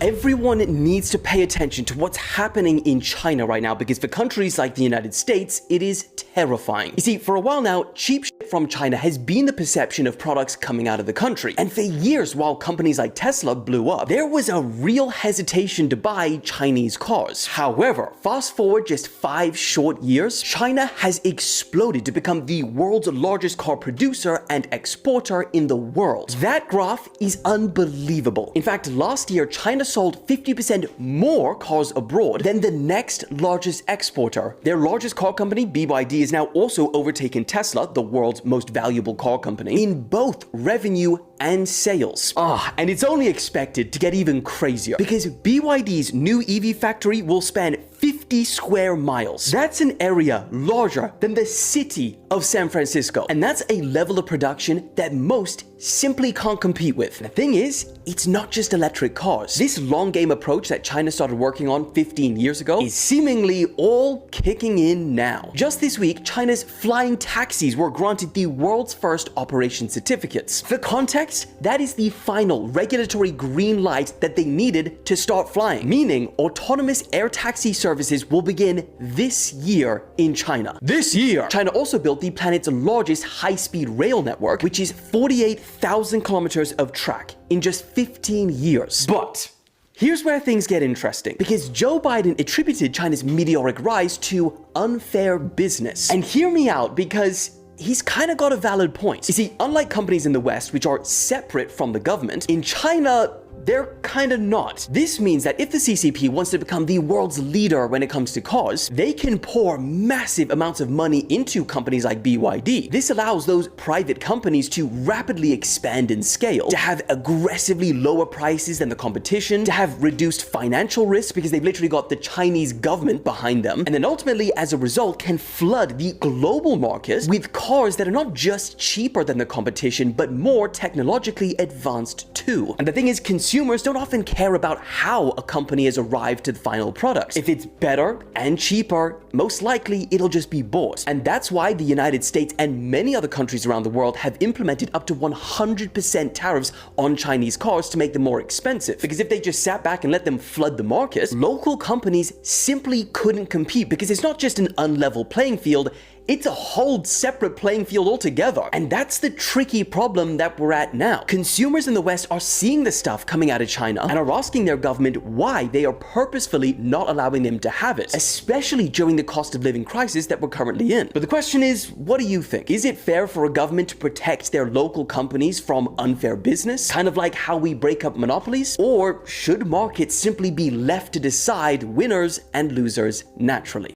Everyone needs to pay attention to what's happening in China right now because for countries like the United States, it is terrifying. You see, for a while now, cheap shit from China has been the perception of products coming out of the country. And for years, while companies like Tesla blew up, there was a real hesitation to buy Chinese cars. However, fast forward just 5 short years, China has exploded to become the world's largest car producer and exporter in the world. That graph is unbelievable. In fact, last year, China sold 50% more cars abroad than the next largest exporter. Their largest car company, BYD, is now also overtaken Tesla, the world's most valuable car company, in both revenue and sales. And it's only expected to get even crazier because BYD's new EV factory will span 50 square miles. That's an area larger than the city of San Francisco. And that's a level of production that most simply can't compete with. The thing is, it's not just electric cars. This long game approach that China started working on 15 years ago is seemingly all kicking in now. Just this week, China's flying taxis were granted the world's first operation certificates. For context, that is the final regulatory green light that they needed to start flying, meaning autonomous air taxi services will begin this year in China. This year! China also built the planet's largest high-speed rail network, which is 48,000 kilometers of track in just 15 years. But here's where things get interesting, because Joe Biden attributed China's meteoric rise to unfair business. And hear me out, because he's kind of got a valid point. You see, unlike companies in the West, which are separate from the government, in China, they're kind of not. This means that if the CCP wants to become the world's leader when it comes to cars, they can pour massive amounts of money into companies like BYD. This allows those private companies to rapidly expand in scale, to have aggressively lower prices than the competition, to have reduced financial risk because they've literally got the Chinese government behind them, and then ultimately, as a result, can flood the global market with cars that are not just cheaper than the competition, but more technologically advanced too. And the thing is, consumers don't often care about how a company has arrived to the final product. If it's better and cheaper, most likely it'll just be bought. And that's why the United States and many other countries around the world have implemented up to 100% tariffs on Chinese cars to make them more expensive. Because if they just sat back and let them flood the market, local companies simply couldn't compete because it's not just an unlevel playing field, it's a whole separate playing field altogether. And that's the tricky problem that we're at now. Consumers in the West are seeing the stuff coming out of China and are asking their government why they are purposefully not allowing them to have it, especially during the cost of living crisis that we're currently in. But the question is, what do you think? Is it fair for a government to protect their local companies from unfair business, kind of like how we break up monopolies? Or should markets simply be left to decide winners and losers naturally?